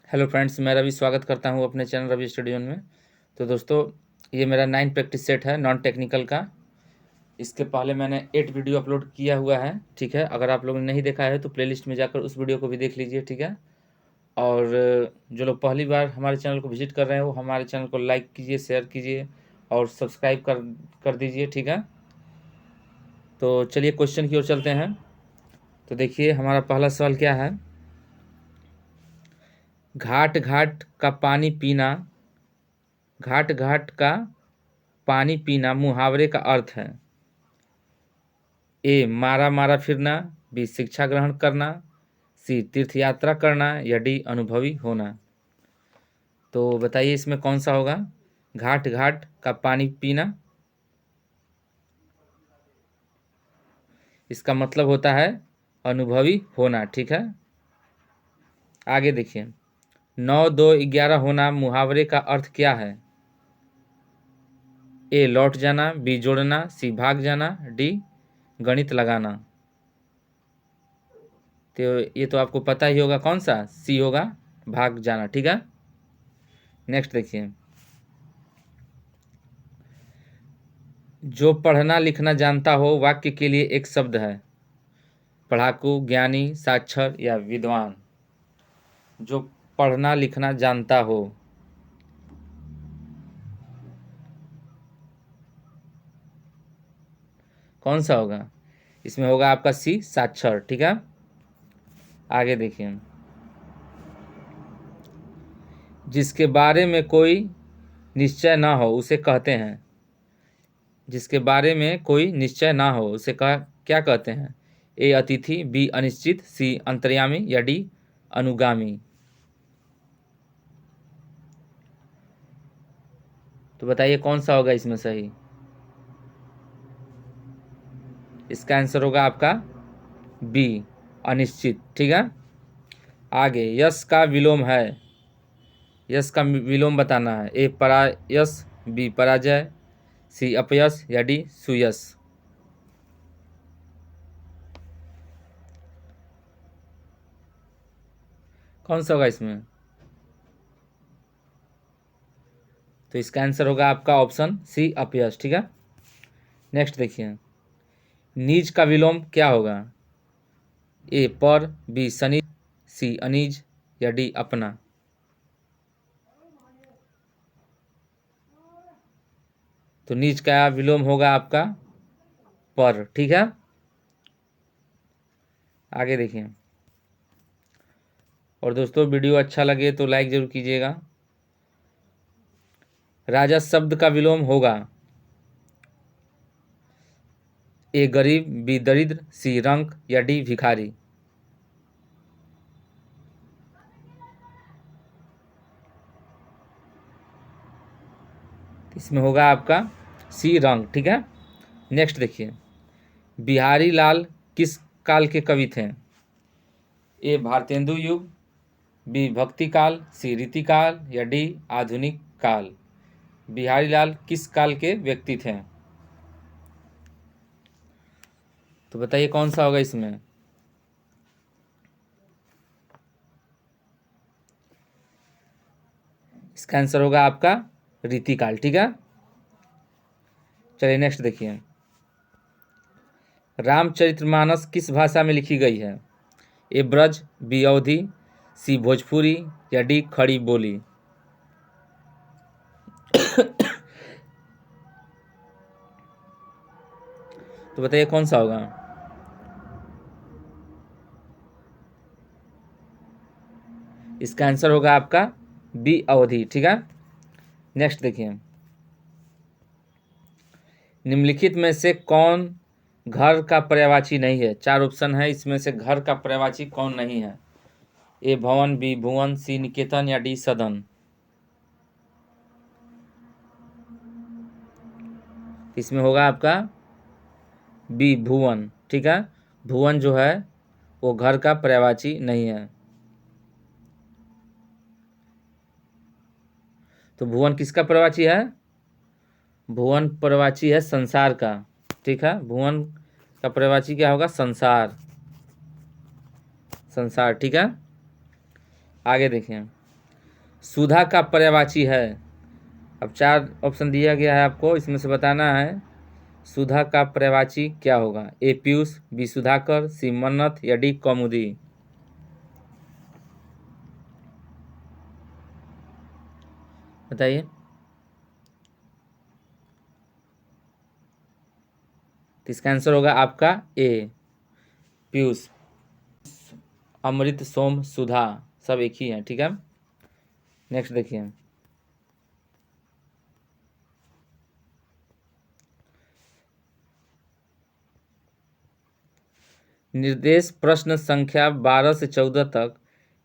Hello friends, मैं रवि स्वागत करता हूं अपने चैनल रवि स्टूडियो में। तो दोस्तों, ये मेरा 9 प्रैक्टिस सेट है नॉन टेक्निकल का। इसके पहले मैंने 8 वीडियो अपलोड किया हुआ है, ठीक है। अगर आप लोगों ने नहीं देखा है तो प्लेलिस्ट में जाकर उस वीडियो को भी देख लीजिए, ठीक है। और जो लोग पहली बार हमारे चैनल को विजिट कर रहे हैं वो हमारे चैनल को लाइक कीजिए, शेयर कीजिए और सब्सक्राइब कर दीजिए, ठीक है। तो चलिए क्वेश्चन की ओर चलते हैं। तो देखिए हमारा पहला सवाल क्या है। घाट घाट का पानी पीना, घाट घाट का पानी पीना मुहावरे का अर्थ है। ए मारा मारा फिरना, बी शिक्षा ग्रहण करना, सी तीर्थ यात्रा करना या डी अनुभवी होना। तो बताइए इसमें कौन सा होगा। घाट घाट का पानी पीना, इसका मतलब होता है अनुभवी होना, ठीक है। आगे देखिए, 9 2 11 होना मुहावरे का अर्थ क्या है। ए लौट जाना, बी जोड़ना, सी भाग जाना, डी गणित लगाना। तो ये तो आपको पता ही होगा, कौन सा सी होगा, भाग जाना, ठीक है। नेक्स्ट देखिए, जो पढ़ना लिखना जानता हो वाक्य के लिए एक शब्द है। पढ़ाकू, ज्ञानी, साक्षर या विद्वान। जो पढ़ना लिखना जानता हो, कौन सा होगा। इसमें होगा आपका सी साक्षर, ठीक है। आगे देखिए, जिसके बारे में कोई निश्चय ना हो उसे कहते हैं। जिसके बारे में कोई निश्चय ना हो उसे क्या कहते हैं। ए अतिथि, बी अनिश्चित, सी अंतर्यामी या डी अनुगामी। तो बताइए कौन सा होगा इसमें सही। इसका आंसर होगा आपका बी अनिश्चित, ठीक है। आगे, यश का विलोम है। यश का विलोम बताना है। ए परायश, बी पराजय, सी अपयश या डी सुयश। कौन सा होगा इसमें। तो इसका आंसर होगा आपका ऑप्शन सी अपयश, ठीक है। नेक्स्ट देखिए, नीज का विलोम क्या होगा। ए पर, बी सनी, सी अनीज या डी अपना। तो नीज का विलोम होगा आपका पर, ठीक है। आगे देखिए, और दोस्तों वीडियो अच्छा लगे तो लाइक जरूर कीजिएगा। राजा शब्द का विलोम होगा। ए गरीब, बी दरिद्र, सी रंक या डी भिखारी। इसमें होगा आपका सी रंक, ठीक है। नेक्स्ट देखिए, बिहारी लाल किस काल के कवि थे। ए भारतेंदु युग, बी भक्ति काल, सी रीति काल या डी आधुनिक काल। बिहारी लाल किस काल के व्यक्ति थे। तो बताइए कौन सा होगा इसमें। इसका आंसर होगा आपका रीतिकाल, ठीक है। चलिए नेक्स्ट देखिए, रामचरितमानस किस भाषा में लिखी गई है। ए ब्रज, बी अवधी, सी भोजपुरी या डी खड़ी बोली। तो बताइए कौन सा होगा। इसका आंसर होगा आपका बी अवधि, ठीक है। नेक्स्ट देखिए, निम्नलिखित में से कौन घर का पर्यायवाची नहीं है। 4 ऑप्शन है, इसमें से घर का पर्यायवाची कौन नहीं है। ए भवन, बी भुवन, सी निकेतन या डी सदन। इसमें होगा आपका बी भुवन, ठीक है। भुवन जो है वो घर का पर्यायवाची नहीं है। तो भुवन किसका पर्यायवाची है। भुवन पर्यायवाची है संसार का, ठीक है। भुवन का पर्यायवाची क्या होगा, संसार, संसार, ठीक है। आगे देखिए, सुधा का पर्यायवाची है। अब 4 ऑप्शन दिया गया है आपको, इसमें से बताना है सुधा का पर्यायवाची क्या होगा। ए पीयूष, बी सुधाकर, सी मन्नत या डी कौमुदी। बताइए। तो इसका आंसर होगा आपका ए पीयूष। अमृत, सोम, सुधा सब एक ही है, ठीक है। नेक्स्ट देखिए। निर्देश प्रश्न संख्या 12 से 14 तक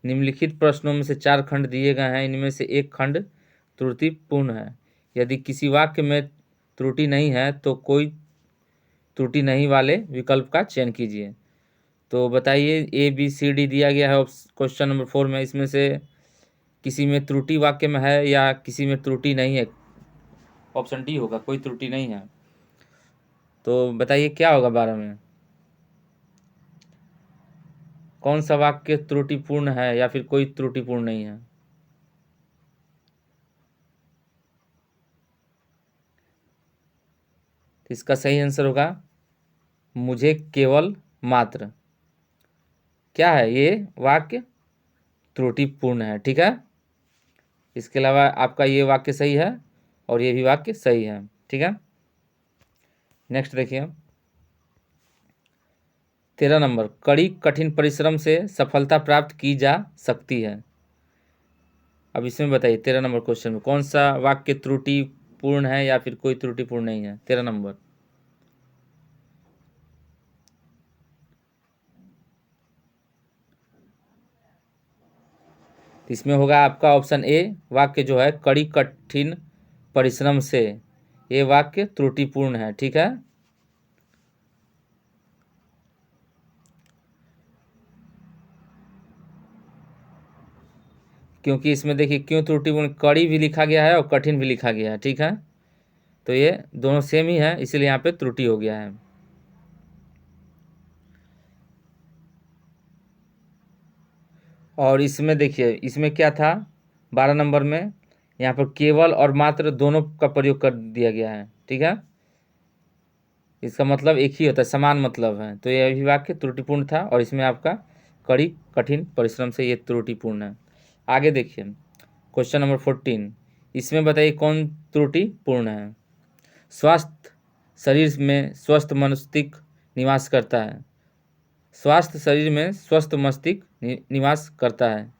निम्नलिखित प्रश्नों में से 4 खंड दिए गए हैं, इनमें से एक खंड त्रुटिपूर्ण है। यदि किसी वाक्य में त्रुटि नहीं है तो कोई त्रुटि नहीं वाले विकल्प का चयन कीजिए। तो बताइए, ए बी सी डी दिया गया है क्वेश्चन नंबर 4 में, इसमें से किसी में त्रुटि वाक्य में है या किसी में त्रुटि नहीं है। ऑप्शन डी होगा, कोई त्रुटि नहीं है। तो बताइए क्या होगा 12 में, कौन सा वाक्य त्रुटिपूर्ण है या फिर कोई त्रुटिपूर्ण नहीं है। तो इसका सही आंसर होगा मुझे केवल मात्र। क्या है ये वाक्य त्रुटिपूर्ण है, ठीक है। इसके अलावा आपका ये वाक्य सही है और ये भी वाक्य सही है, ठीक है। नेक्स्ट देखिए। 13 नंबर, कड़ी कठिन परिश्रम से सफलता प्राप्त की जा सकती है। अब इसमें बताइए 13 नंबर क्वेश्चन में कौन सा वाक्य त्रुटिपूर्ण है या फिर कोई त्रुटिपूर्ण नहीं है। 13 नंबर, इसमें होगा आपका ऑप्शन ए, वाक्य जो है कड़ी कठिन परिश्रम से, ये वाक्य त्रुटिपूर्ण है, ठीक है। क्योंकि इसमें देखिए क्यों त्रुटिपूर्ण, कड़ी भी लिखा गया है और कठिन भी लिखा गया है, ठीक है। तो ये दोनों सेम ही है, इसीलिए यहाँ पे त्रुटि हो गया है। और इसमें देखिए इसमें क्या था 12 नंबर में, यहाँ पर केवल और मात्र दोनों का प्रयोग कर दिया गया है, ठीक है। इसका मतलब एक ही होता है, समान मतलब है। तो यह भी वाक्य त्रुटिपूर्ण था और इसमें आपका कड़ी कठिन परिश्रम से ये त्रुटिपूर्ण है। आगे देखिए क्वेश्चन नंबर 14, इसमें बताइए कौन त्रुटिपूर्ण है। स्वास्थ्य शरीर में स्वस्थ मस्तिष्क निवास करता है। स्वास्थ्य शरीर में स्वस्थ मस्तिष्क निवास करता है।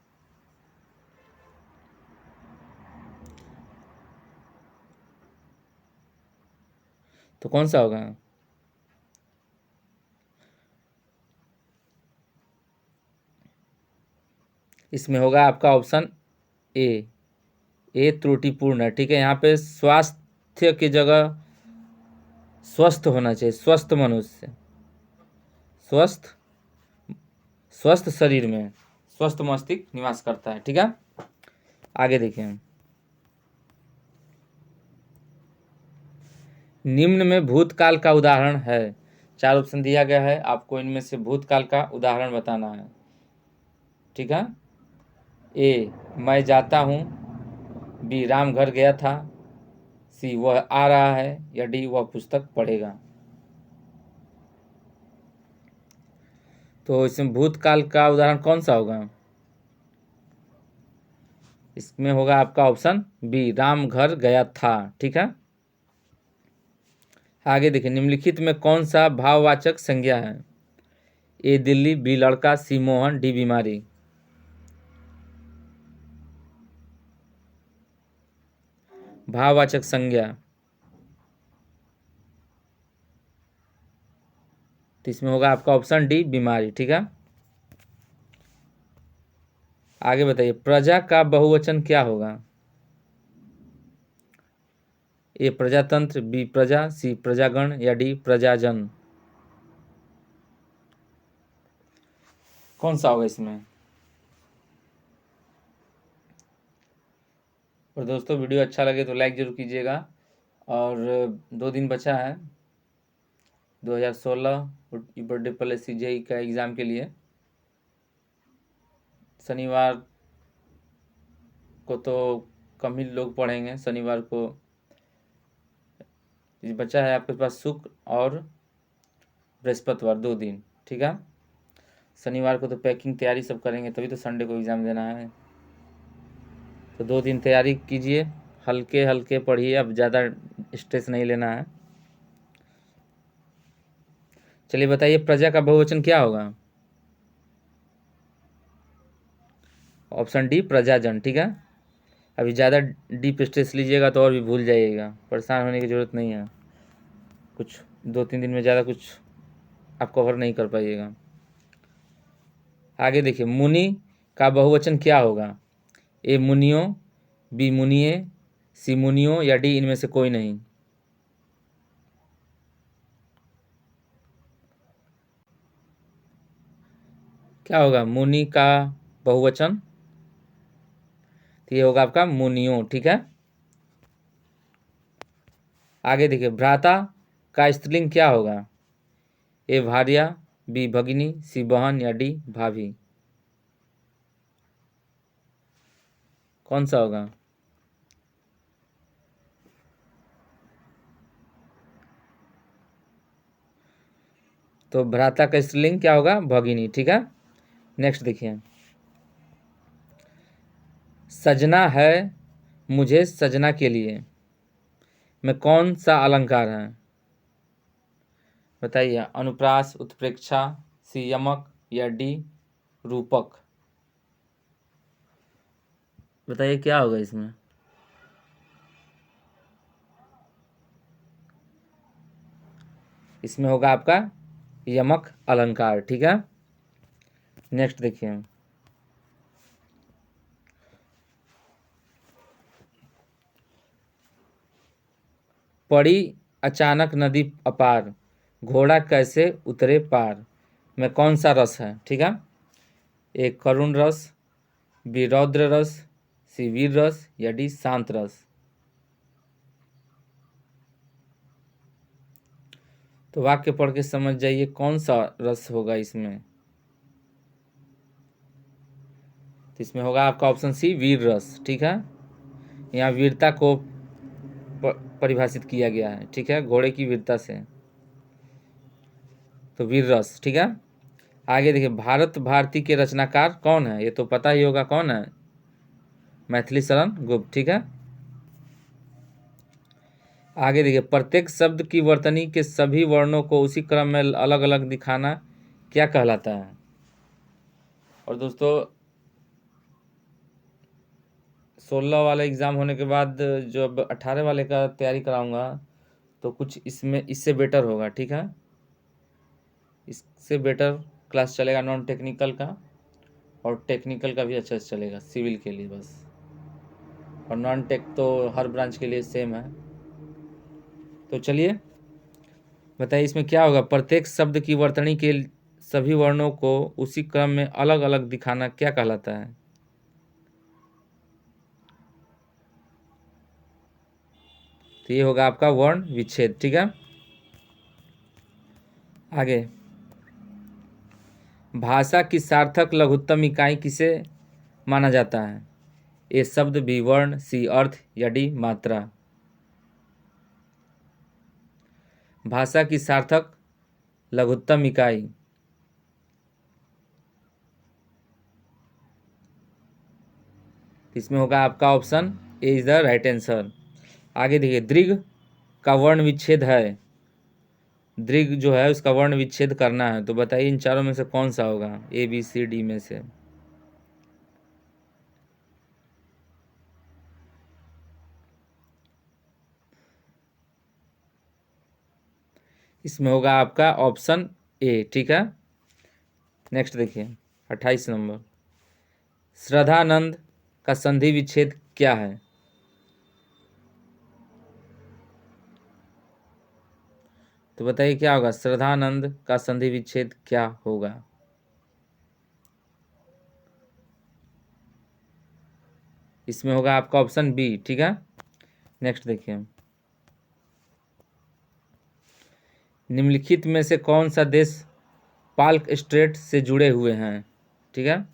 तो कौन सा होगा। इसमें होगा आपका ऑप्शन ए त्रुटिपूर्ण है, ठीक है। यहाँ पे स्वास्थ्य की जगह स्वस्थ होना चाहिए, स्वस्थ मनुष्य, स्वस्थ स्वस्थ शरीर में स्वस्थ मस्तिष्क निवास करता है, ठीक है। आगे देखिए। निम्न में भूतकाल का उदाहरण है। 4 ऑप्शन दिया गया है, आपको इनमें से भूतकाल का उदाहरण बताना है, ठीक है। ए मैं जाता हूँ, बी राम घर गया था, सी वह आ रहा है या डी वह पुस्तक पढ़ेगा। तो इसमें भूतकाल का उदाहरण कौन सा होगा। इसमें होगा आपका ऑप्शन बी राम घर गया था, ठीक है। आगे देखिए निम्नलिखित में कौन सा भाववाचक संज्ञा है। ए दिल्ली, बी लड़का, सी मोहन, डी बीमारी। भाववाचक संज्ञा, तो इसमें होगा आपका ऑप्शन डी बीमारी, ठीक है। आगे बताइए प्रजा का बहुवचन क्या होगा। ए प्रजातंत्र, बी प्रजा, सी प्रजागण या डी प्रजाजन। कौन सा होगा इसमें। और दोस्तों वीडियो अच्छा लगे तो लाइक जरूर कीजिएगा। और 2 दिन बचा है 2016 बर्थडे प्लस CGI का एग्ज़ाम के लिए। शनिवार को तो कम ही लोग पढ़ेंगे। शनिवार को ये बचा है आपके पास शुक्र और बृहस्पतिवार, 2 दिन, ठीक है। शनिवार को तो पैकिंग तैयारी सब करेंगे, तभी तो संडे को एग्ज़ाम देना है। तो 2 दिन तैयारी कीजिए, हल्के हल्के पढ़िए, अब ज़्यादा स्ट्रेस नहीं लेना है। चलिए बताइए, प्रजा का बहुवचन क्या होगा? ऑप्शन डी, प्रजाजन, ठीक है। अभी ज़्यादा डीप स्ट्रेस लीजिएगा तो और भी भूल जाइएगा, परेशान होने की ज़रूरत नहीं है। कुछ 2-3 दिन में ज़्यादा कुछ आप कवर नहीं कर पाइएगा। आगे देखिए, मुनि का बहुवचन क्या होगा? ए मुनियों, बी मुनिये, सी मुनियों, या डी इनमें से कोई नहीं। क्या होगा मुनि का बहुवचन? तो ये होगा आपका मुनियों, ठीक है। आगे देखिए, भ्राता का स्त्रीलिंग क्या होगा? ए भार्या, बी भगिनी, सी बहन, या डी भाभी। कौन सा होगा? तो भ्राता का स्त्रीलिंग क्या होगा? भगिनी, ठीक है। नेक्स्ट देखिए, सजना है मुझे सजना के लिए में कौन सा अलंकार है? बताइए, अनुप्रास, उत्प्रेक्षा, सी यमक, या डी रूपक। बताइए क्या होगा इसमें? इसमें होगा आपका यमक अलंकार, ठीक है। नेक्स्ट देखिए, पड़ी अचानक नदी अपार, घोड़ा कैसे उतरे पार में कौन सा रस है? ठीक है। ए करुण रस, बी रौद्र रस, सी वीर रस, या डी शांत रस। तो वाक्य पढ़ के समझ जाइए कौन सा रस होगा इसमें। तो इसमें होगा आपका ऑप्शन सी, वीर रस, ठीक है। यहाँ वीरता को परिभाषित किया गया है, ठीक है, घोड़े की वीरता से। तो वीर रस, ठीक है। आगे देखिए, भारत भारती के रचनाकार कौन है? ये तो पता ही होगा कौन है, मैथिली शरण गुप्त, ठीक है। आगे देखिए, प्रत्येक शब्द की वर्तनी के सभी वर्णों को उसी क्रम में अलग अलग दिखाना क्या कहलाता है? और दोस्तों, 16 वाले एग्ज़ाम होने के बाद जब 18 वाले का तैयारी कराऊंगा तो कुछ इसमें इससे बेटर होगा, ठीक है। इससे बेटर क्लास चलेगा नॉन टेक्निकल का, और टेक्निकल का भी अच्छा से चलेगा सिविल के लिए बस, और नॉन टेक तो हर ब्रांच के लिए सेम है। तो चलिए बताइए, इसमें क्या होगा? प्रत्येक शब्द की वर्तनी के सभी वर्णों को उसी क्रम में अलग अलग दिखाना क्या कहलाता है? तो ये होगा आपका वर्ण विच्छेद, ठीक है। आगे, भाषा की सार्थक लघुत्तम इकाई किसे माना जाता है? ए शब्द, बी वर्ण, सी अर्थ, या डी मात्रा। भाषा की सार्थक लघुत्तम इकाई, इसमें होगा आपका option A is the right answer. आगे देखिए, दीर्घ का वर्ण विच्छेद है, दीर्घ जो है उसका वर्ण विच्छेद करना है, तो बताइए इन चारों में से कौन सा होगा, ए बी सी डी में से। इसमें होगा आपका ऑप्शन ए, ठीक है। नेक्स्ट देखिए, 28 नंबर, श्रद्धानंद का संधि विच्छेद क्या है? तो बताइए क्या होगा, श्रद्धानंद का संधि विच्छेद क्या होगा? इसमें होगा आपका ऑप्शन बी, ठीक है। नेक्स्ट देखिए, निम्नलिखित में से कौन सा देश पाल्क स्ट्रेट से जुड़े हुए हैं? ठीक है,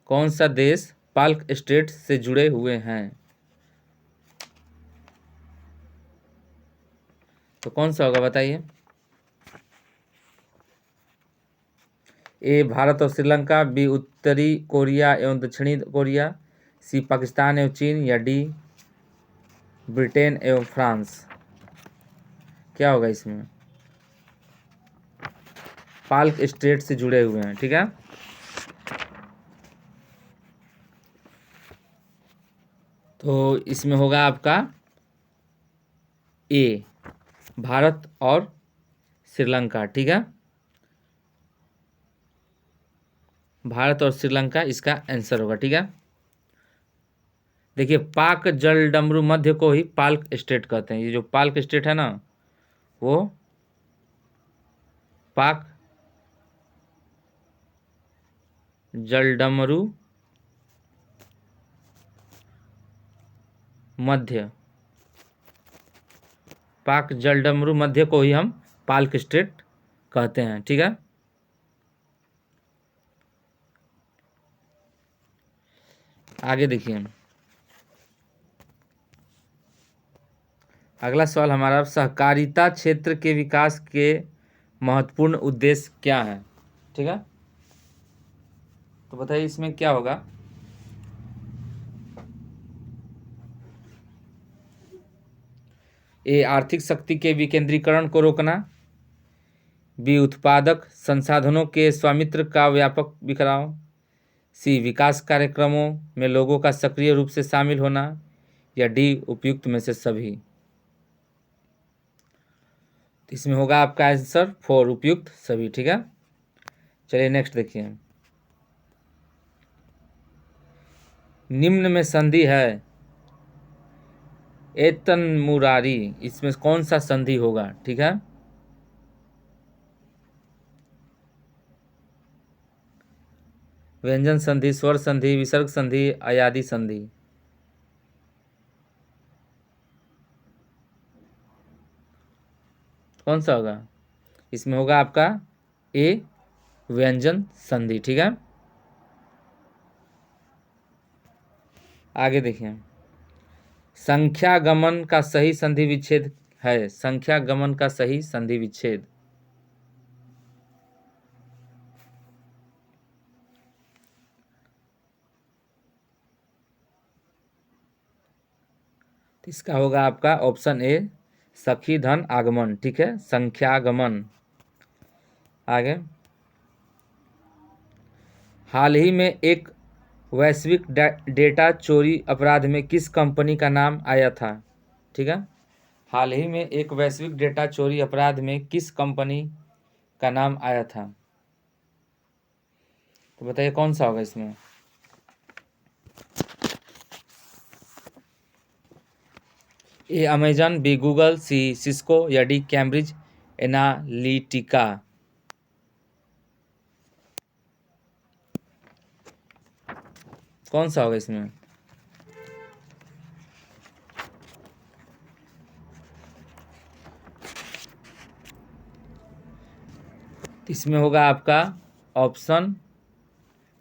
कौन सा देश पाल्क स्टेट से जुड़े हुए हैं। तो कौन सा होगा बताइए? ए भारत और श्रीलंका, बी उत्तरी कोरिया एवं दक्षिणी कोरिया, सी पाकिस्तान एवं चीन, या डी ब्रिटेन एवं फ्रांस। क्या होगा इसमें? पाल्क स्टेट से जुड़े हुए हैं, ठीक है। तो इसमें होगा आपका ए भारत और श्रीलंका, ठीक है। भारत और श्रीलंका इसका आंसर होगा, ठीक है। देखिए, पाक जलडमरू मध्य को ही पाल्क स्टेट कहते हैं। ये जो पाल्क स्टेट है ना, वो पाक जलडमरू मध्य, पाक जलडमरू मध्य को ही हम पाल्क स्टेट कहते हैं, ठीक है। आगे देखिए, अगला सवाल हमारा, सहकारिता क्षेत्र के विकास के महत्वपूर्ण उद्देश्य क्या है, ठीक है। तो बताइए इसमें क्या होगा? ए आर्थिक शक्ति के विकेंद्रीकरण को रोकना, बी उत्पादक संसाधनों के स्वामित्व का व्यापक बिखराव, सी विकास कार्यक्रमों में लोगों का सक्रिय रूप से शामिल होना, या डी उपयुक्त में से सभी। तो इसमें होगा आपका आंसर 4 उपयुक्त सभी, ठीक है। चलिए नेक्स्ट देखिए, निम्न में संधि है एतन मुरारी, इसमें कौन सा संधि होगा, ठीक है। व्यंजन संधि, स्वर संधि, विसर्ग संधि, अयादि संधि। कौन सा होगा? इसमें होगा आपका ए व्यंजन संधि, ठीक है। आगे देखिए, संख्यागमन का सही संधि विच्छेद है, संख्यागमन का सही संधि विच्छेद। इसका होगा आपका ऑप्शन ए सखी धन आगमन, ठीक है, संख्यागमन। आगे, हाल ही में एक वैश्विक डेटा चोरी अपराध में किस कंपनी का नाम आया था, ठीक है। हाल ही में एक वैश्विक डेटा चोरी अपराध में किस कंपनी का नाम आया था? तो बताइए कौन सा होगा इसमें? ए अमेजन, बी गूगल, सी सिस्को, या डी कैम्ब्रिज एनालिटिका। कौन सा होगा इसमें? इसमें होगा आपका ऑप्शन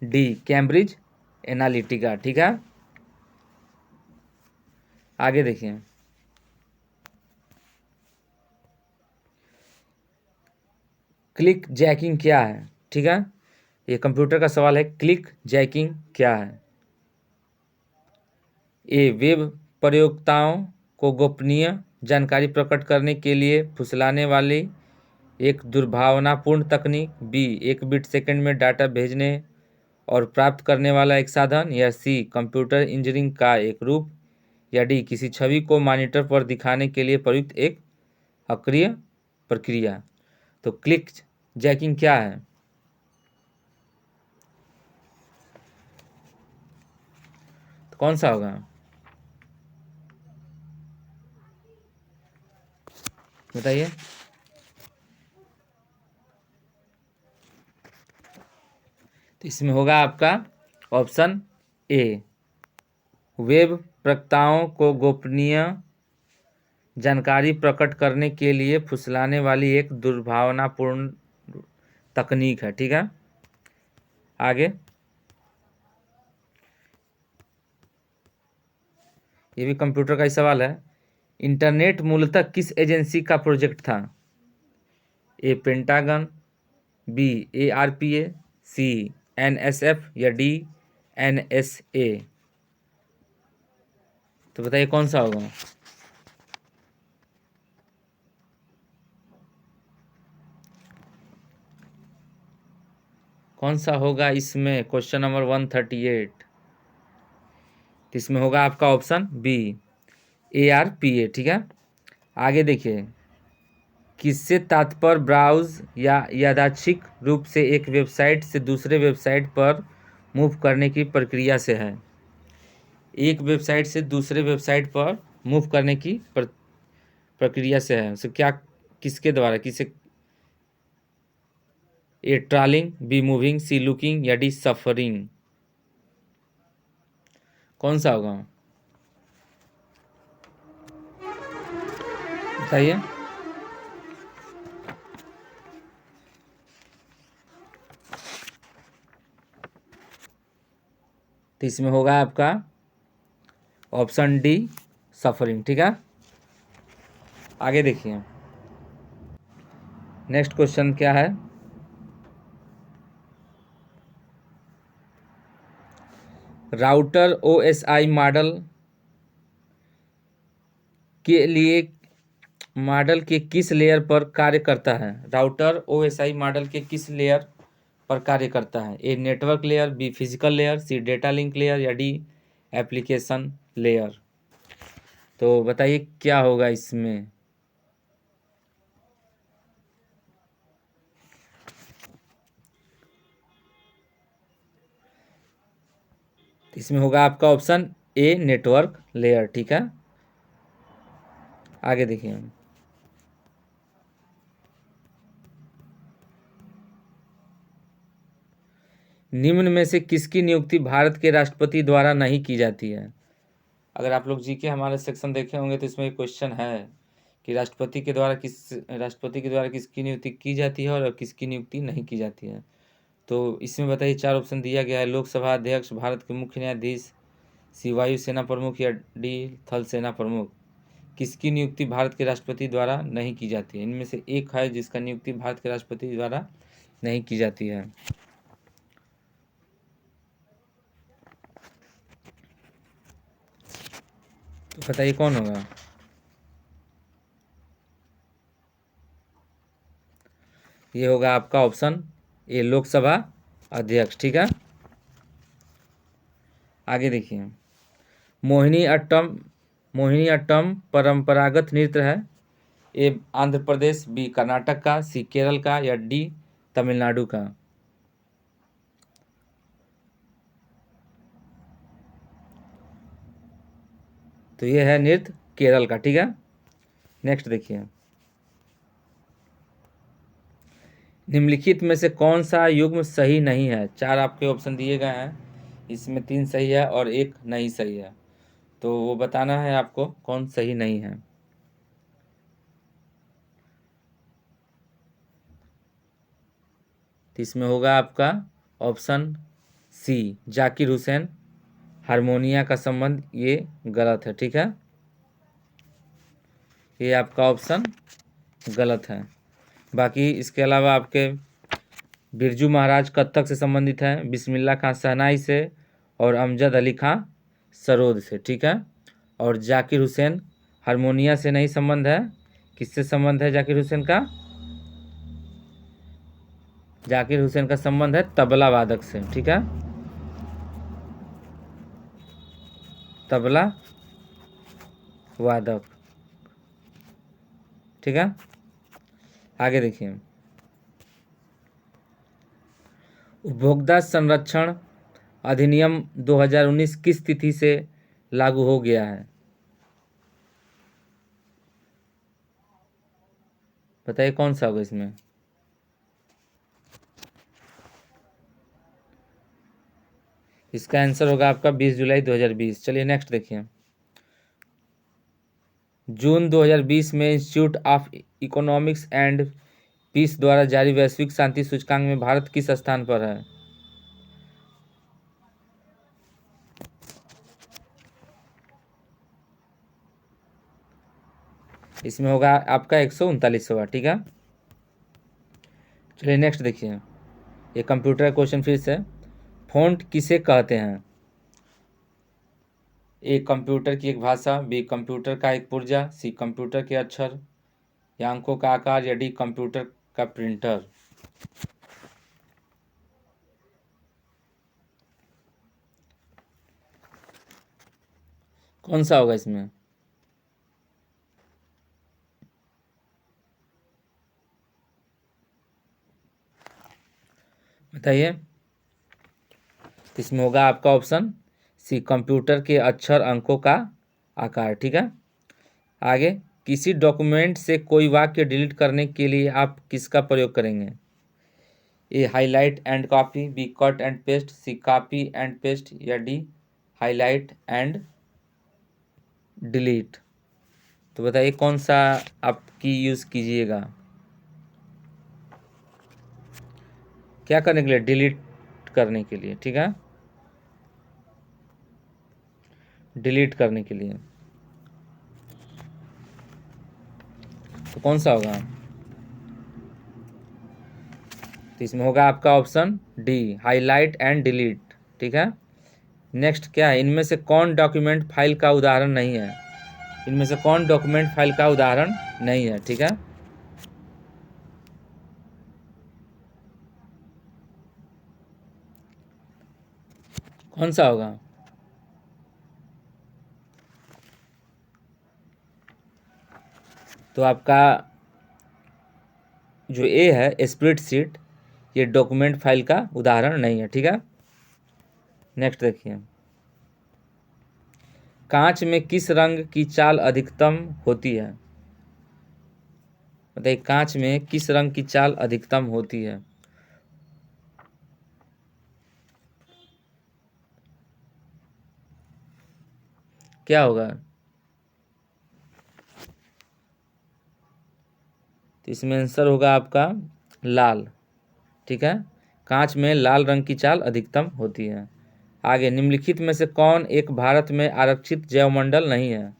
डी कैम्ब्रिज एनालिटिका, ठीक है। आगे देखिए, क्लिक जैकिंग क्या है, ठीक है। ये कंप्यूटर का सवाल है, क्लिक जैकिंग क्या है? ए वेब प्रयोक्ताओं को गोपनीय जानकारी प्रकट करने के लिए फुसलाने वाली एक दुर्भावनापूर्ण तकनीक, बी एक बिट सेकंड में डाटा भेजने और प्राप्त करने वाला एक साधन, या सी कंप्यूटर इंजीनियरिंग का एक रूप, या डी किसी छवि को मॉनिटर पर दिखाने के लिए प्रयुक्त एक अक्रिय प्रक्रिया। तो क्लिक जैकिंग क्या है? तो कौन सा होगा? बताइए। तो इसमें होगा आपका ऑप्शन ए वेब प्रयोक्ताओं को गोपनीय जानकारी प्रकट करने के लिए फुसलाने वाली एक दुर्भावनापूर्ण तकनीक है, ठीक है। आगे, ये भी कंप्यूटर का ही सवाल है। इंटरनेट मूलतः किस एजेंसी का प्रोजेक्ट था? ए पेंटागन, बी ARPA, सी NSF या डी NSA। तो बताइए कौन सा होगा? कौन सा होगा इसमें? Question number 138। तो इसमें होगा आपका ऑप्शन बी ARPA। ठीक है, आगे देखिए। किससे तात्पर्य ब्राउज या यादृच्छिक रूप से एक वेबसाइट से दूसरे वेबसाइट पर मूव करने की प्रक्रिया से है? एक वेबसाइट से दूसरे वेबसाइट पर मूव करने की प्रक्रिया से है। उसे क्या, किसके द्वारा, किसे? A trolling, B moving, C looking या डी सफरिंग। कौन सा होगा बताइए? तो इसमें होगा आपका ऑप्शन डी सफरिंग। ठीक है, आगे देखिए। नेक्स्ट क्वेश्चन क्या है? राउटर OSI मॉडल के लिए मॉडल के किस लेयर पर कार्य करता है? राउटर OSI मॉडल के किस लेयर पर कार्य करता है? A network layer, B physical layer, C data link layer या डी एप्लीकेशन लेयर। तो बताइए क्या होगा इसमें? इसमें होगा आपका ऑप्शन ए नेटवर्क लेयर। ठीक है, आगे देखिए। निम्न में से किसकी नियुक्ति भारत के राष्ट्रपति द्वारा नहीं की जाती है? अगर आप लोग जीके हमारे सेक्शन देखे होंगे तो इसमें एक क्वेश्चन है कि राष्ट्रपति के द्वारा किसकी नियुक्ति की जाती है और किसकी नियुक्ति नहीं की जाती है। तो इसमें बताइए, चार ऑप्शन दिया गया है। लोकसभा अध्यक्ष, भारत के मुख्य न्यायाधीश, सी वायु सेना प्रमुख या डी थल सेना प्रमुख। किसकी नियुक्ति भारत के राष्ट्रपति द्वारा नहीं की जाती है? इनमें से एक है जिसका नियुक्ति भारत के राष्ट्रपति द्वारा नहीं की जाती है। तो बताइए कौन होगा? ये होगा आपका ऑप्शन ए लोकसभा अध्यक्ष। ठीक है, आगे देखिए। मोहिनी अट्टम, मोहिनी अट्टम परंपरागत नृत्य है? ए आंध्र प्रदेश, बी कर्नाटक का, सी केरल का या डी तमिलनाडु का। तो ये है नृत्य केरल का। ठीक है, नेक्स्ट देखिए। निम्नलिखित में से कौन सा युग्म सही नहीं है? चार आपके ऑप्शन दिए गए हैं, इसमें तीन सही है और एक नहीं सही है। तो वो बताना है आपको कौन सही नहीं है। तो इसमें होगा आपका ऑप्शन सी जाकिर हुसैन, हारमोनिया का संबंध, ये गलत है। ठीक है, ये आपका ऑप्शन गलत है। बाकी इसके अलावा आपके बिरजू महाराज कत्थक से संबंधित हैं, बिस्मिल्लाह खां शहनाई से और अमजद अली खां सरोद से। ठीक है, और जाकिर हुसैन हारमोनिया से नहीं संबंध है। किससे संबंध है जाकिर हुसैन का? जाकिर हुसैन का संबंध है तबला वादक से। ठीक है, तबला वादक। ठीक है, आगे देखिए। उपभोक्ता संरक्षण अधिनियम 2019 किस तिथि से लागू हो गया है? बताइए कौन सा होगा इसमें? इसका आंसर होगा आपका 20 जुलाई 2020। चलिए नेक्स्ट देखिए। जून 2020 में institute of economics and peace द्वारा जारी वैश्विक शांति सूचकांक में भारत किस स्थान पर है? इसमें होगा आपका 139वां, ठीक है। चलिए नेक्स्ट देखिए, ये कंप्यूटर क्वेश्चन फिर से। फ़ॉन्ट किसे कहते हैं? ए कंप्यूटर की एक भाषा, बी कंप्यूटर का एक पुर्जा, सी कंप्यूटर के अक्षर या अंकों का आकार, या डी कंप्यूटर का प्रिंटर। कौन सा होगा इसमें? बताइए। इसमें होगा आपका ऑप्शन सी कंप्यूटर के अक्षर अंकों का आकार, ठीक है। आगे, किसी डॉक्यूमेंट से कोई वाक्य डिलीट करने के लिए आप किसका प्रयोग करेंगे? A highlight and copy, B cut and paste, C copy and paste, या डी हाईलाइट एंड डिलीट। तो बताइए कौन सा आपकी यूज़ कीजिएगा? क्या करने के लिए? डिलीट करने के लिए, ठीक है, डिलीट करने के लिए। तो कौन सा होगा? तो इसमें होगा आपका option D highlight and delete, ठीक है। नेक्स्ट क्या है? इनमें से कौन डॉक्यूमेंट फाइल का उदाहरण नहीं है? इनमें से कौन डॉक्यूमेंट फाइल का उदाहरण नहीं है, ठीक है। कौन सा होगा? तो आपका जो ए है स्प्रेडशीट, ये डॉक्यूमेंट फाइल का उदाहरण नहीं है, ठीक है। नेक्स्ट देखिए, कांच में किस रंग की चाल अधिकतम होती है? बताइए कांच में किस रंग की चाल अधिकतम होती है? क्या होगा? तो इसमें आंसर होगा आपका लाल, ठीक है। कांच में लाल रंग की चाल अधिकतम होती है। आगे, निम्नलिखित में से कौन एक भारत में आरक्षित जैवमंडल नहीं है?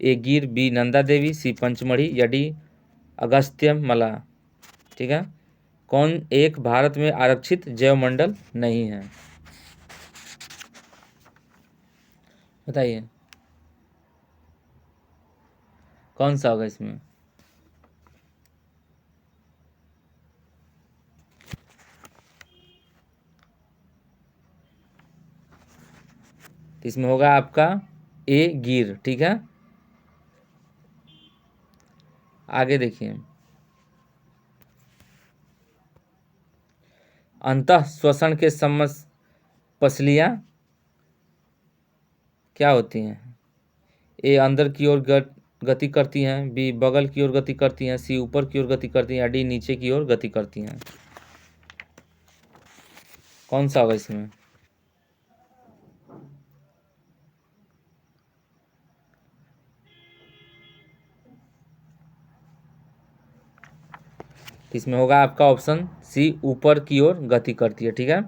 ए गिर, बी नंदा देवी, सी पंचमढ़ी, या डी अगस्त्यमला, ठीक है। कौन एक भारत में आरक्षित जैवमंडल नहीं है? बताइए कौन सा होगा इसमें? तो इसमें होगा आपका ए गिर, ठीक है। आगे देखिए, अंतः श्वसन के समस पसलियाँ क्या होती हैं? ए अंदर की ओर गति करती हैं, बी बगल की ओर गति करती हैं, सी ऊपर की ओर गति करती हैं, या डी नीचे की ओर गति करती हैं। कौन सा होगा इसमें? इसमें होगा आपका ऑप्शन सी ऊपर की ओर गति करती है, ठीक है।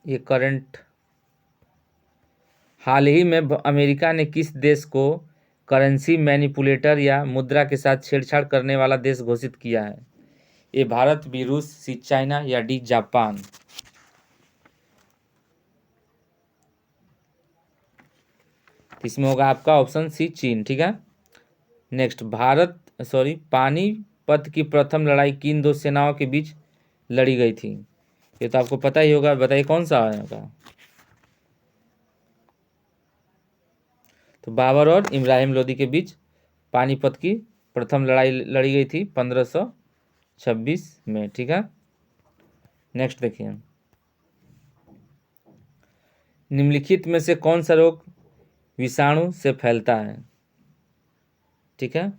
ये करंट, हाल ही में अमेरिका ने किस देश को करेंसी मैनिपुलेटर या मुद्रा के साथ छेड़छाड़ करने वाला देश घोषित किया है? ए भारत, बी रूस, सी चाइना, या डी जापान। इसमें होगा आपका ऑप्शन सी चीन, ठीक है। नेक्स्ट, पानीपत की प्रथम लड़ाई किन दो सेनाओं के बीच लड़ी गई थी? ये तो आपको पता ही होगा, बताइए कौन सा होगा? तो बाबर और इब्राहिम लोदी के बीच पानीपत की प्रथम लड़ाई लड़ी गई थी 1526 में, ठीक है। नेक्स्ट देखिए, निम्नलिखित में से कौन सा रोग विषाणु से फैलता है? ठीक है,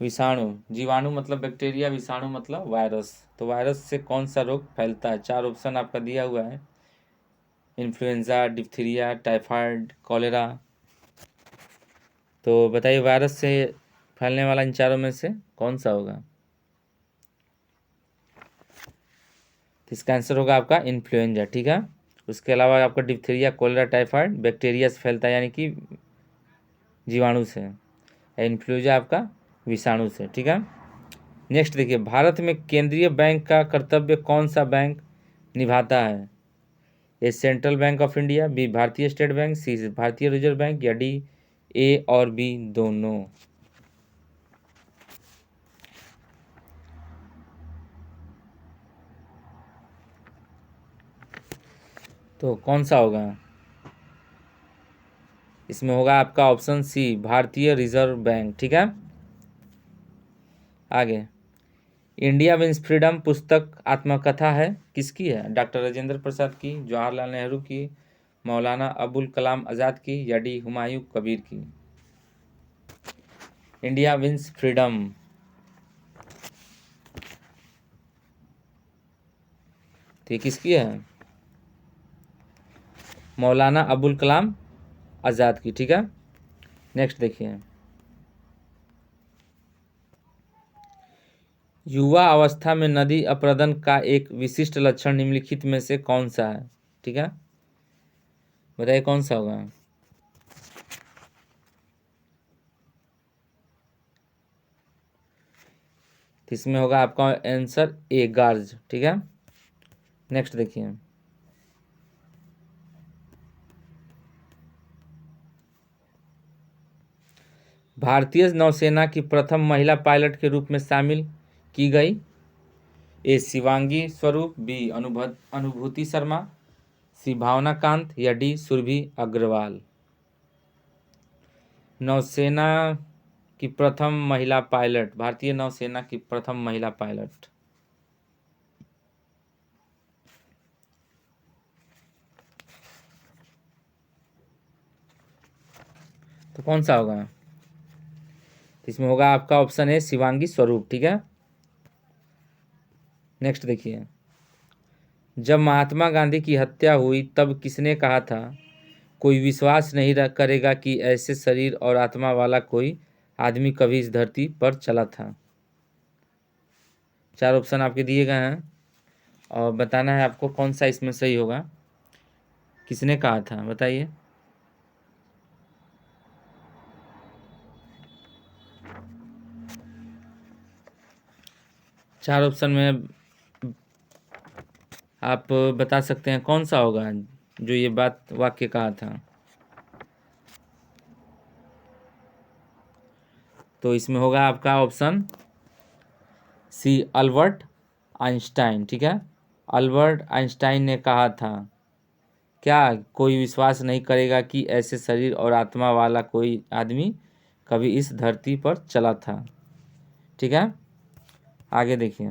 विषाणु, जीवाणु मतलब बैक्टीरिया, विषाणु मतलब वायरस। तो वायरस से कौन सा रोग फैलता है? चार ऑप्शन आपका दिया हुआ है, इन्फ्लुएंजा, डिप्थीरिया, टाइफाइड, कॉलेरा। तो बताइए वायरस से फैलने वाला इन चारों में से कौन सा होगा? तो इसका आंसर होगा आपका इन्फ्लुएंजा, ठीक है। उसके अलावा आपका डिप्थीरिया, कोलेरा, टाइफाइड बैक्टीरिया से फैलता है, यानी कि जीवाणु से। इन्फ्लुएंजा आपका विषाणु से, ठीक है। नेक्स्ट देखिए, भारत में केंद्रीय बैंक का कर्तव्य कौन सा बैंक निभाता है? A central bank of India, B Bharatiya state bank, C Bharatiya reserve bank, या डी ए और बी दोनों। तो कौन सा होगा? इसमें होगा आपका option C Bharatiya reserve bank, ठीक है। आगे, इंडिया विंस फ्रीडम पुस्तक आत्मकथा है, किसकी है? डॉक्टर राजेंद्र प्रसाद की, जवाहरलाल नेहरू की, मौलाना अबुल कलाम आज़ाद की, या डी हुमायूं कबीर की? इंडिया विंस फ्रीडम, तो ये किसकी है? मौलाना अबुल कलाम आज़ाद की, ठीक है। नेक्स्ट देखिए, युवा अवस्था में नदी अपरदन का एक विशिष्ट लक्षण निम्नलिखित में से कौन सा है? ठीक है, बताइए कौन सा होगा? तो इसमें होगा आपका आंसर ए गार्ज, ठीक है। नेक्स्ट देखिए, भारतीय नौसेना की प्रथम महिला पायलट के रूप में शामिल की गई? ए शिवांगी स्वरूप, बी अनुभूति शर्मा, सी भावना कांत, या डी सुरभि अग्रवाल? नौसेना की प्रथम महिला पायलट, भारतीय नौसेना की प्रथम महिला पायलट, तो कौन सा होगा? इसमें होगा आपका ऑप्शन है शिवांगी स्वरूप, ठीक है। नेक्स्ट देखिए, जब महात्मा गांधी की हत्या हुई तब किसने कहा था कोई विश्वास नहीं करेगा कि ऐसे शरीर और आत्मा वाला कोई आदमी कभी इस धरती पर चला था? चार ऑप्शन आपके दिए गए हैं और बताना है आपको कौन सा इसमें सही होगा। किसने कहा था बताइए? चार ऑप्शन में आप बता सकते हैं कौन सा होगा जो ये बात वाक्य कहा था? तो इसमें होगा आपका ऑप्शन सी अल्बर्ट आइंस्टाइन, ठीक है। अल्बर्ट आइंस्टाइन ने कहा था क्या कोई विश्वास नहीं करेगा कि ऐसे शरीर और आत्मा वाला कोई आदमी कभी इस धरती पर चला था, ठीक है। आगे देखिए,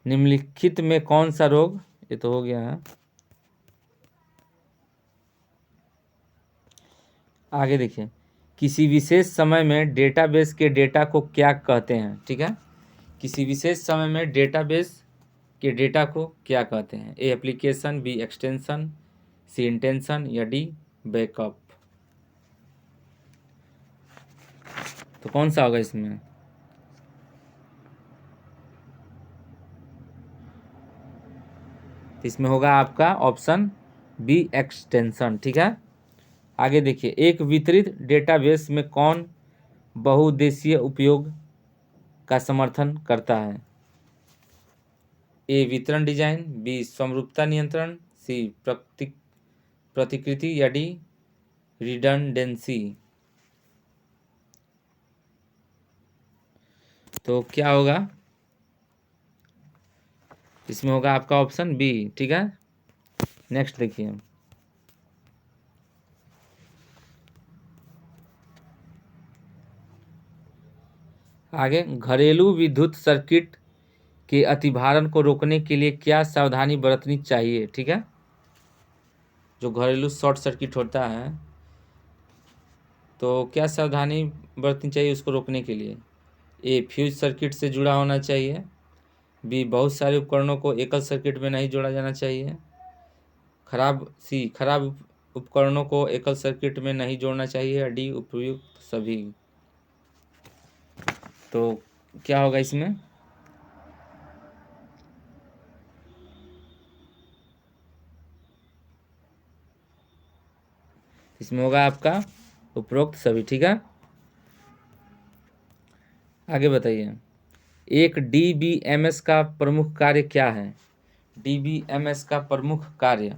निम्नलिखित में कौन सा रोग, ये तो हो गया है। आगे देखिए, किसी विशेष समय में डेटाबेस के डेटा को क्या कहते हैं? ठीक है, किसी विशेष समय में डेटाबेस के डेटा को क्या कहते हैं? ए एप्लीकेशन, बी एक्सटेंशन, सी इंटेंशन, या डी बैकअप? तो कौन सा होगा इसमें? तो इसमें होगा आपका ऑप्शन बी एक्सटेंशन, ठीक है। आगे देखिए, एक वितरित डेटाबेस में कौन बहुउद्देशीय उपयोग का समर्थन करता है? ए वितरण डिजाइन, बी समरूपता नियंत्रण, सी प्रतिकृति, या डी रिडंडेंसी? तो क्या होगा? इसमें होगा आपका ऑप्शन बी, ठीक है। नेक्स्ट देखिए, आगे, घरेलू विद्युत सर्किट के अतिभारण को रोकने के लिए क्या सावधानी बरतनी चाहिए? ठीक है, जो घरेलू शॉर्ट सर्किट होता है तो क्या सावधानी बरतनी चाहिए उसको रोकने के लिए? ए फ्यूज सर्किट से जुड़ा होना चाहिए, बी बहुत सारे उपकरणों को एकल सर्किट में नहीं जोड़ा जाना चाहिए, खराब उपकरणों को एकल सर्किट में नहीं जोड़ना चाहिए, या डी उपयुक्त सभी? तो क्या होगा इसमें? इसमें होगा आपका उपरोक्त सभी। ठीक है, आगे बताइए। एक डीबीएमएस का प्रमुख कार्य क्या है? डीबीएमएस का प्रमुख कार्य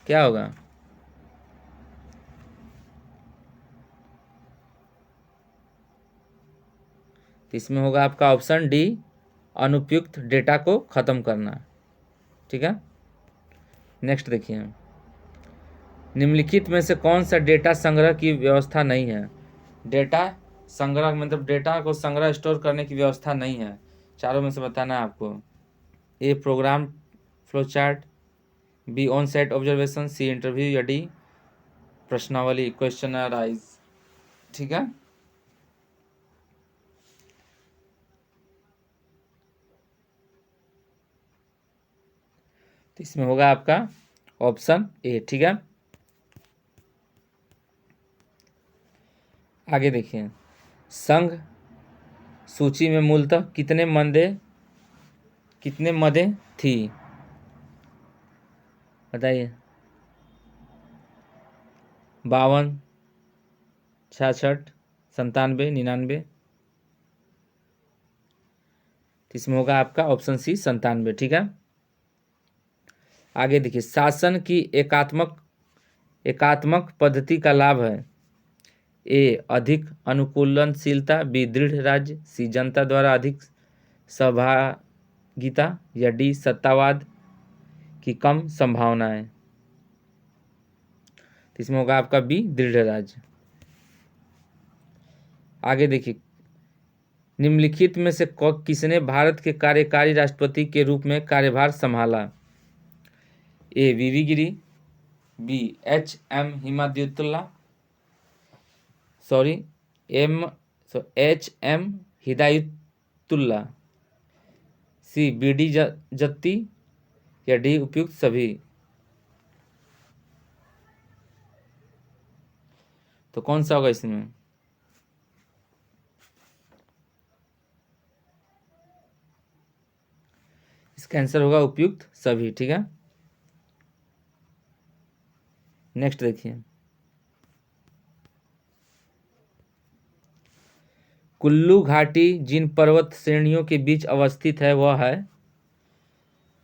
क्या होगा? तो इसमें होगा आपका ऑप्शन डी, अनुपयुक्त डेटा को खत्म करना। ठीक है, नेक्स्ट देखिए। निम्नलिखित में से कौन सा डेटा संग्रह की व्यवस्था नहीं है? डेटा संग्रह मतलब डेटा को संग्रह स्टोर करने की व्यवस्था नहीं है। चारों में से बताना है आपको। A program flow chart, B on site observation, C interview, या डी प्रश्नावली क्वेश्चनराइज। ठीक है, तो इसमें होगा आपका ऑप्शन ए। ठीक है, आगे देखिए। संघ सूची में मूलतः कितने मदें थी? बताइए। 52, 66, 97, 99। इसमें होगा आपका ऑप्शन सी 97। ठीक है, आगे देखिए। शासन की एकात्मक पद्धति का लाभ है। ए अधिक अनुकूलनशीलता, बी दृढ़ राज्य, सी जनता द्वारा अधिक सहभागिता, या डी सत्तावाद की कम संभावनाएं। तो इसमें होगा आपका बी दृढ़ राज्य। आगे देखिए। निम्नलिखित में से किसने भारत के कार्यकारी राष्ट्रपति के रूप में कार्यभार संभाला? A V V Giri, B H M Hidayatullah, C B D Jatti, या डी उपयुक्त सभी। तो कौन सा होगा इसमें? इसका आंसर होगा उपयुक्त सभी। ठीक है, नेक्स्ट देखिए। कुल्लू घाटी जिन पर्वत श्रेणियों के बीच अवस्थित है वह है?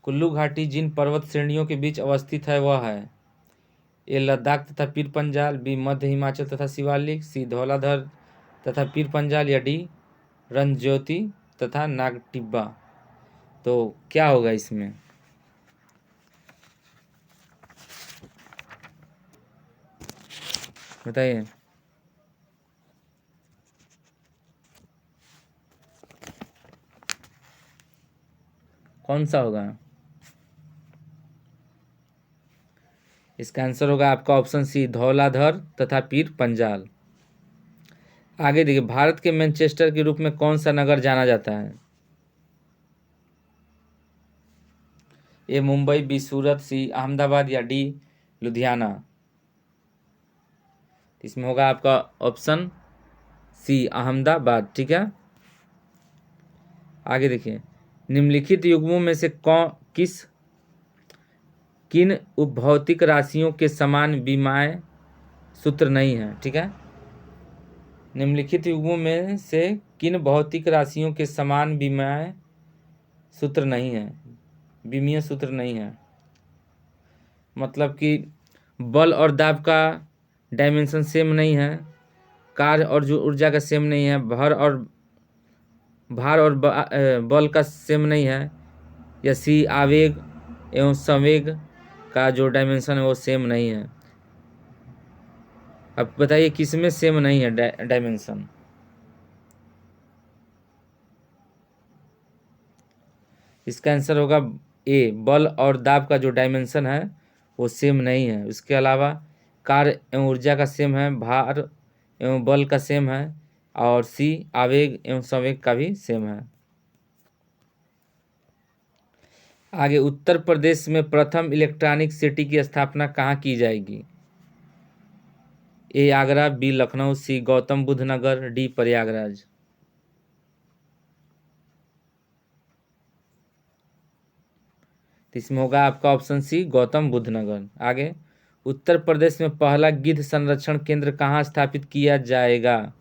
कुल्लू घाटी जिन पर्वत श्रेणियों के बीच अवस्थित है वह है? ए लद्दाख तथा पीर पंजाल, बी मध्य हिमाचल तथा शिवालिक, सी धौलाधर तथा पीर पंजाल, या डी रंज्योति तथा नागटिब्बा। तो क्या होगा इसमें? बताइए। कौन सा होगा? इसका आंसर होगा आपका ऑप्शन सी धौलाधर तथा पीर पंजाल। आगे देखिए। भारत के मैनचेस्टर के रूप में कौन सा नगर जाना जाता है? ए मुंबई, बी सूरत, सी अहमदाबाद, या डी लुधियाना। इसमें होगा आपका ऑप्शन सी अहमदाबाद। ठीक है, आगे देखिए। निम्नलिखित युग्मों में से किन उपभौतिक राशियों के समान विमाएँ सूत्र नहीं है? ठीक है, निम्नलिखित युग्मों में से किन भौतिक राशियों के समान विमीय सूत्र नहीं है? विमीय सूत्र नहीं है मतलब कि बल और दाब का डायमेंशन सेम नहीं है, कार्य और जो ऊर्जा का सेम नहीं है, भार और बल का सेम नहीं है, या सी आवेग एवं संवेग का जो डायमेंशन है वो सेम नहीं है। अब बताइए किस में सेम नहीं है डायमेंशन? इसका आंसर होगा ए बल और दाब का जो डायमेंशन है वो सेम नहीं है। उसके अलावा कार्य एवं ऊर्जा का सेम है, भार एवं बल का सेम है, और सी आवेग एवं संवेग का भी सेम है। आगे। उत्तर प्रदेश में प्रथम इलेक्ट्रॉनिक सिटी की स्थापना कहाँ की जाएगी? ए आगरा, बी लखनऊ, सी गौतम बुद्ध नगर, डी प्रयागराज। इसमें होगा आपका ऑप्शन सी गौतम बुद्ध नगर। आगे, उत्तर प्रदेश में पहला गिद्ध संरक्षण केंद्र कहाँ स्थापित किया जाएगा?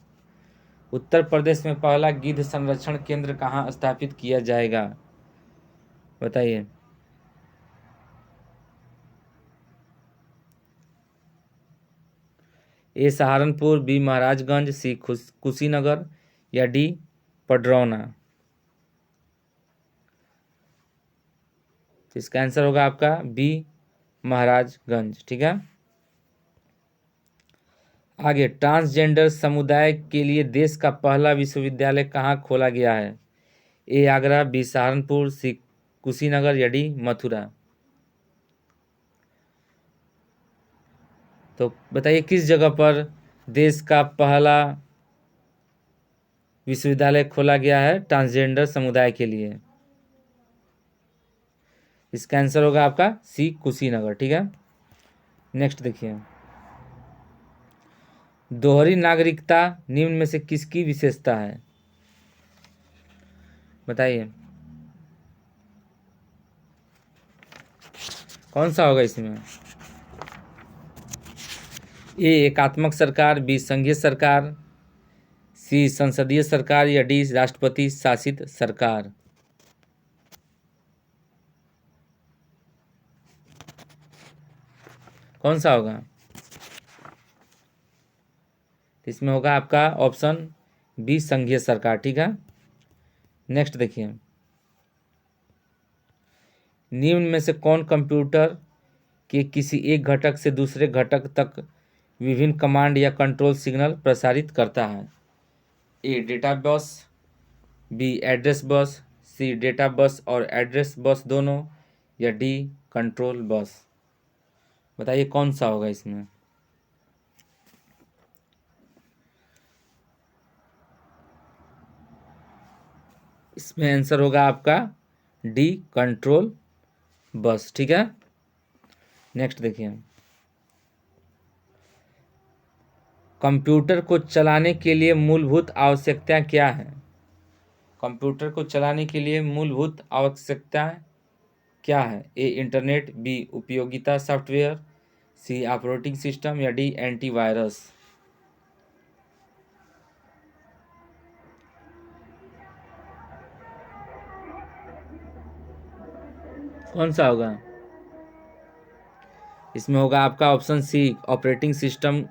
उत्तर प्रदेश में पहला गिद्ध संरक्षण केंद्र कहाँ स्थापित किया जाएगा, बताइए। ए सहारनपुर, बी महाराजगंज, सी कुशीनगर या डी पडरौना। तो इसका आंसर होगा आपका बी महाराजगंज, ठीक है। आगे, ट्रांसजेंडर समुदाय के लिए देश का पहला विश्वविद्यालय कहाँ खोला गया है? ए आगरा, बी सहारनपुर, सी कुशीनगर या डी मथुरा। तो बताइए किस जगह पर देश का पहला विश्वविद्यालय खोला गया है ट्रांसजेंडर समुदाय के लिए? इसका आंसर होगा आपका सी कुशीनगर, ठीक है। नेक्स्ट देखिए, दोहरी नागरिकता निम्न में से किसकी विशेषता है, बताइए। कौन सा होगा इसमें? ए एकात्मक सरकार, बी संघीय सरकार, सी संसदीय सरकार या डी राष्ट्रपति शासित सरकार। कौन सा होगा? इसमें होगा आपका ऑप्शन बी संघीय सरकार, ठीक है। नेक्स्ट देखिए, निम्न में से कौन कंप्यूटर के किसी एक घटक से दूसरे घटक तक विभिन्न कमांड या कंट्रोल सिग्नल प्रसारित करता है? A data bus, B address bus, C data bus और एड्रेस बस दोनों या डी कंट्रोल बस। बताइए कौन सा होगा इसमें? इसमें आंसर होगा आपका डी कंट्रोल बस, ठीक है। नेक्स्ट देखिए, कंप्यूटर को चलाने के लिए मूलभूत आवश्यकताएं क्या हैं? कंप्यूटर को चलाने के लिए मूलभूत आवश्यकताएं क्या है? ए इंटरनेट, बी उपयोगिता सॉफ्टवेयर, सी ऑपरेटिंग सिस्टम या डी एंटीवायरस। कौन सा होगा? इसमें होगा आपका ऑप्शन सी ऑपरेटिंग सिस्टम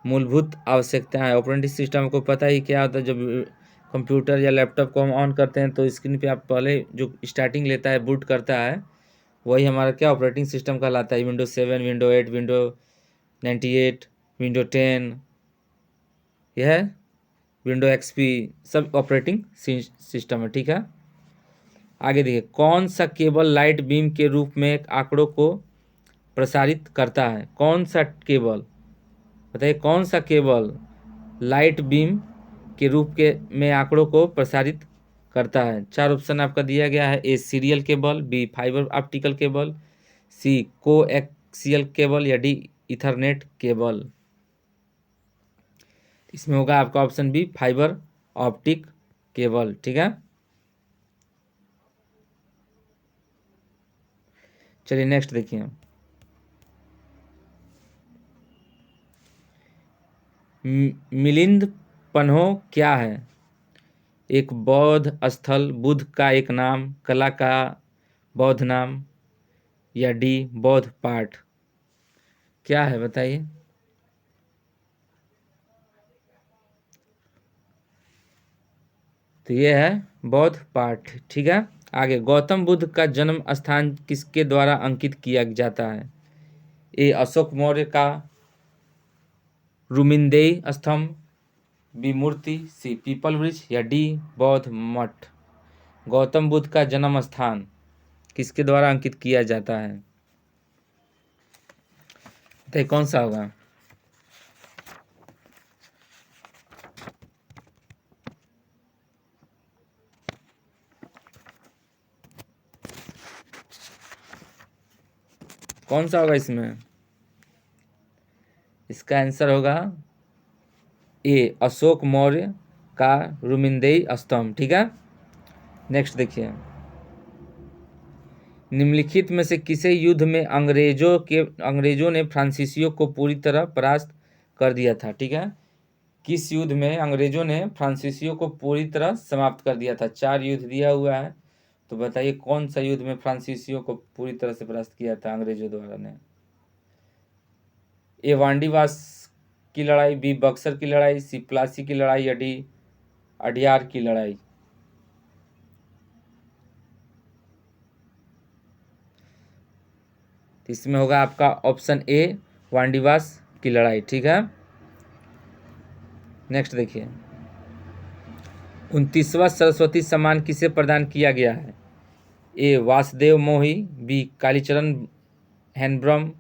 मूलभूत आवश्यकताएं। ऑपरेटिंग सिस्टम को पता ही क्या होता है, जब कंप्यूटर या लैपटॉप को हम ऑन करते हैं तो स्क्रीन पे आप पहले जो स्टार्टिंग लेता है, बूट करता है, वही हमारा क्या ऑपरेटिंग सिस्टम कहलाता है। विंडो 7, विंडो 8, विंडो 98, विंडो 10, यह है विंडो एक्सपी, सब ऑपरेटिंग सिस्टम है, ठीक है। आगे देखिए, कौन सा केबल लाइट बीम के रूप में आंकड़ों को प्रसारित करता है? कौन सा केबल, बताइए कौन सा केबल लाइट बीम के रूप के में आंकड़ों को प्रसारित करता है? चार ऑप्शन आपका दिया गया है। A serial cable, B fibre optical cable, C coaxial cable या डी इथरनेट केबल। इसमें होगा आपका option B fibre optic cable, ठीक है। चलिए नेक्स्ट देखिए, मिलिंद पन्हो क्या है? एक बौद्ध स्थल, बुद्ध का एक नाम, कला का बौद्ध नाम या डी बौद्ध पाठ। क्या है बताइए? तो ये है बौद्ध पाठ, ठीक है। आगे, गौतम बुद्ध का जन्म स्थान किसके द्वारा अंकित किया जाता है? ए अशोक मौर्य का रुमिनदेई स्तंभ, बी मूर्ति, सी पीपल वृक्ष या डी बौद्ध मठ। गौतम बुद्ध का जन्म स्थान किसके द्वारा अंकित किया जाता है? तो कौन सा होगा? कौन सा होगा इसमें? इसका आंसर होगा ए अशोक मौर्य का रुमिनदेई स्तंभ, ठीक है। नेक्स्ट देखिए, निम्नलिखित में से किसे युद्ध में अंग्रेजों ने फ्रांसीसियों को पूरी तरह परास्त कर दिया था? ठीक है, किस युद्ध में अंग्रेजों ने फ्रांसीसियों को पूरी तरह समाप्त कर दिया था? 4 युद्ध दिया हुआ है, तो बताइए कौन सा युद्ध में फ्रांसीसियों को पूरी तरह से परास्त किया था अंग्रेजों द्वारा ने? ए वांडीवास की लड़ाई, बी बक्सर की लड़ाई, सी प्लासी की लड़ाई या डी अडियार की लड़ाई? इसमें होगा आपका ऑप्शन ए वांडीवास की लड़ाई। ठीक है, नेक्स्ट देखिए, 29वां सरस्वती सम्मान किसे प्रदान किया गया है? ए वासुदेव मोही, बी कालीचरण हेम्ब्रम,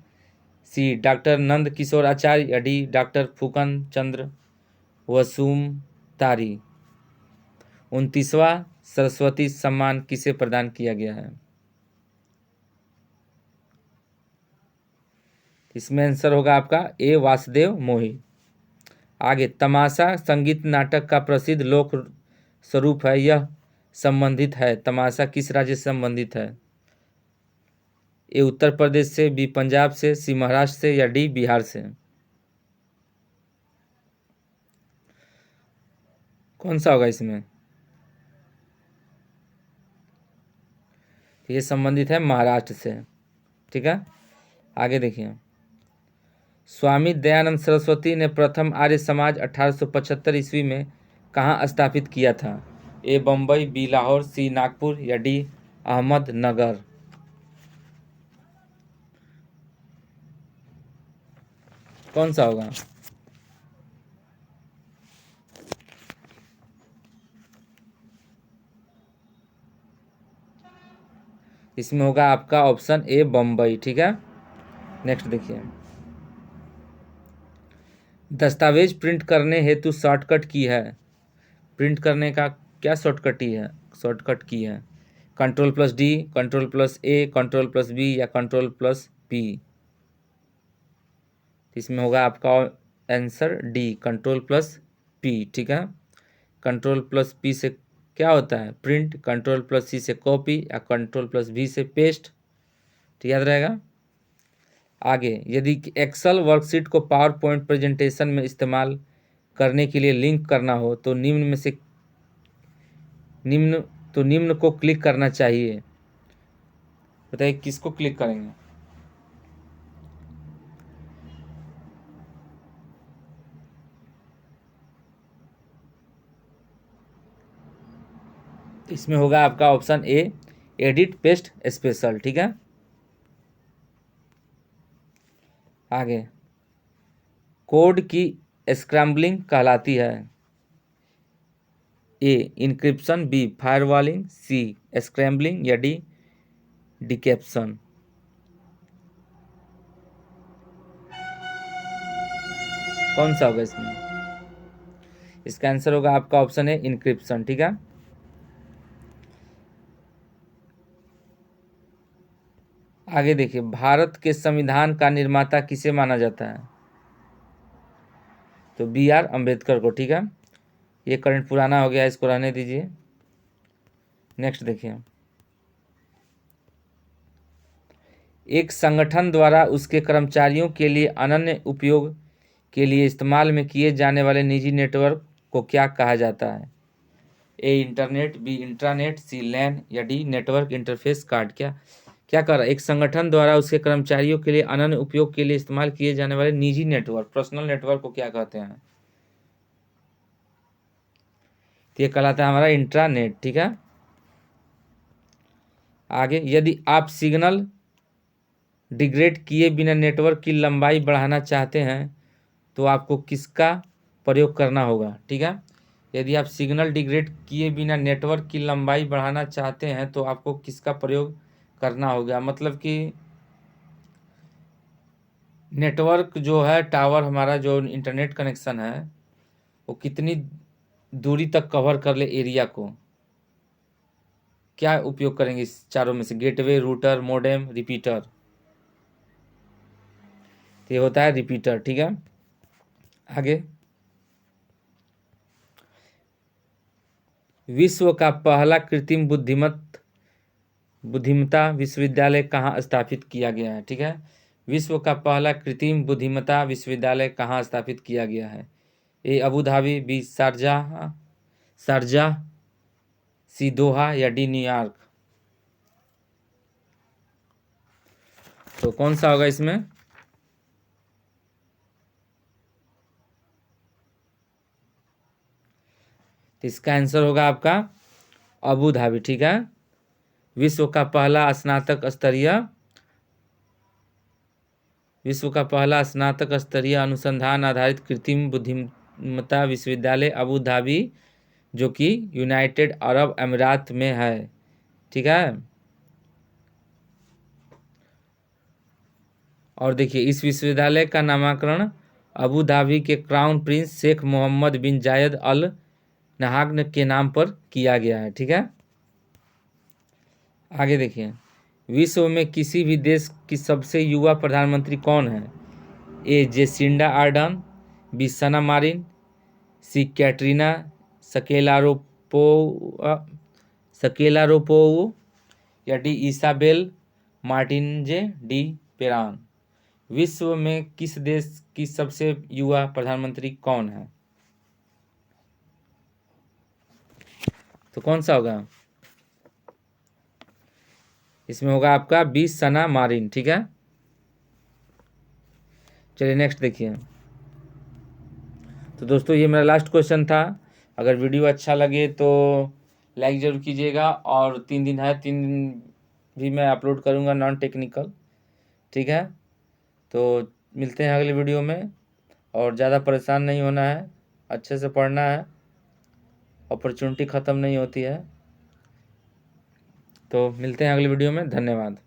सी डॉक्टर नंद किशोर आचार्य या डी डॉक्टर फूकन चंद्र वसुमतारी? 29वां सरस्वती सम्मान किसे प्रदान किया गया है? इसमें आंसर होगा आपका ए वासुदेव मोही। आगे, तमाशा संगीत नाटक का प्रसिद्ध लोक स्वरूप है, यह संबंधित है, तमाशा किस राज्य से संबंधित है? ए उत्तर प्रदेश से, बी पंजाब से, सी महाराष्ट्र से या डी बिहार से? कौन सा होगा इसमें? ये संबंधित है महाराष्ट्र से। ठीक है, आगे देखिए, स्वामी दयानंद सरस्वती ने प्रथम आर्य समाज 1875 ईस्वी में कहाँ स्थापित किया था? ए बम्बई, बी लाहौर, सी नागपुर या डी अहमदनगर? कौन सा होगा? इसमें होगा आपका ऑप्शन ए बम्बई। ठीक है, नेक्स्ट देखिए, दस्तावेज प्रिंट करने हेतु शॉर्टकट की है, प्रिंट करने का क्या शॉर्टकट की है? Control plus D, control plus A, control plus B या कंट्रोल प्लस पी? इसमें होगा आपका answer D control plus P. ठीक है, कंट्रोल प्लस पी से क्या होता है? प्रिंट। कंट्रोल प्लस सी से कॉपी या कंट्रोल प्लस वी से पेस्ट। ठीक, याद रहेगा। आगे, यदि एक्सेल वर्कशीट को पावर पॉइंट प्रेजेंटेशन में इस्तेमाल करने के लिए लिंक करना हो तो निम्न को क्लिक करना चाहिए, बताइए किसको क्लिक करेंगे? इसमें होगा आपका option A edit paste special. ठीक है, आगे, कोड की स्क्रैम्बलिंग कहलाती है? ए इनक्रिप्शन, बी फायरवॉलिंग, सी स्क्रैम्बलिंग या डी डिकैप्शन? कौन सा होगा इसमें? इसका आंसर होगा आपका ऑप्शन है इनक्रिप्शन। ठीक है, आगे देखिए, भारत के संविधान का निर्माता किसे माना जाता है? तो बी आर अम्बेडकर को। ठीक है, ये करंट पुराना हो गया, इसको रहने दीजिए। नेक्स्ट देखिए, एक संगठन द्वारा उसके कर्मचारियों के लिए अनन्य उपयोग के लिए इस्तेमाल में किए जाने वाले निजी नेटवर्क को क्या कहा जाता है? ए इंटरनेट, बी इंट्रानेट, सी लैन या डी नेटवर्क इंटरफेस कार्ड? क्या क्या कर रहा है? एक संगठन द्वारा उसके कर्मचारियों के लिए अनन्य उपयोग के लिए इस्तेमाल किए जाने वाले निजी नेटवर्क, पर्सनल नेटवर्क को क्या कहते हैं? तो ये कहलाता है हमारा इंट्रानेट। ठीक है, आगे, यदि आप सिग्नल डिग्रेड किए बिना नेटवर्क की लंबाई बढ़ाना चाहते हैं तो आपको किसका प्रयोग करना होगा? ठीक है, यदि आप सिग्नल डिग्रेड किए बिना नेटवर्क की लंबाई बढ़ाना चाहते हैं तो आपको किसका प्रयोग करना होगा? मतलब कि नेटवर्क जो है, टावर, हमारा जो इंटरनेट कनेक्शन है, वो कितनी दूरी तक कवर कर ले एरिया को, क्या उपयोग करेंगे इस चारों में से? Gateway, router, modem, repeater? तो ये होता है रिपीटर। ठीक है, आगे, विश्व का पहला कृत्रिम बुद्धिमत्ता बुद्धिमत्ता विश्वविद्यालय कहाँ स्थापित किया गया है? ठीक है, विश्व का पहला कृत्रिम बुद्धिमत्ता विश्वविद्यालय कहाँ स्थापित किया गया है? A Abu Dhabi, B Sharjah, Sharjah, C Doha या डी न्यूयॉर्क? तो कौन सा होगा इसमें? तो इसका आंसर होगा आपका अबू धाबी। ठीक है, विश्व का पहला स्नातक स्तरीय अनुसंधान आधारित कृत्रिम बुद्धिमत्ता विश्वविद्यालय अबू धाबी, जो कि यूनाइटेड अरब अमीरात में है। ठीक है, और देखिए इस विश्वविद्यालय का नामकरण अबू धाबी के क्राउन प्रिंस शेख मोहम्मद बिन जायद अल नहान के नाम पर किया गया है। ठीक है, आगे देखिए, विश्व में किसी भी देश की सबसे युवा प्रधानमंत्री कौन है? ए जेसिंडा आर्डर्न, बी सना मारिन, सी कैटरीना सकेलारोपोव या डी इसाबेल मार्टिनजे डी पेरान? विश्व में किस देश की सबसे युवा प्रधानमंत्री कौन है? तो कौन सा होगा इसमें? होगा आपका बी सना मारिन। ठीक है, चलिए नेक्स्ट देखिए। तो दोस्तों ये मेरा लास्ट क्वेश्चन था। अगर वीडियो अच्छा लगे तो लाइक ज़रूर कीजिएगा, और 3 दिन है, 3 दिन भी मैं अपलोड करूँगा नॉन टेक्निकल। ठीक है, तो मिलते हैं अगले वीडियो में, और ज़्यादा परेशान नहीं होना है, अच्छे से पढ़ना है, अपॉर्चुनिटी ख़त्म नहीं होती है। तो मिलते हैं अगले वीडियो में, धन्यवाद।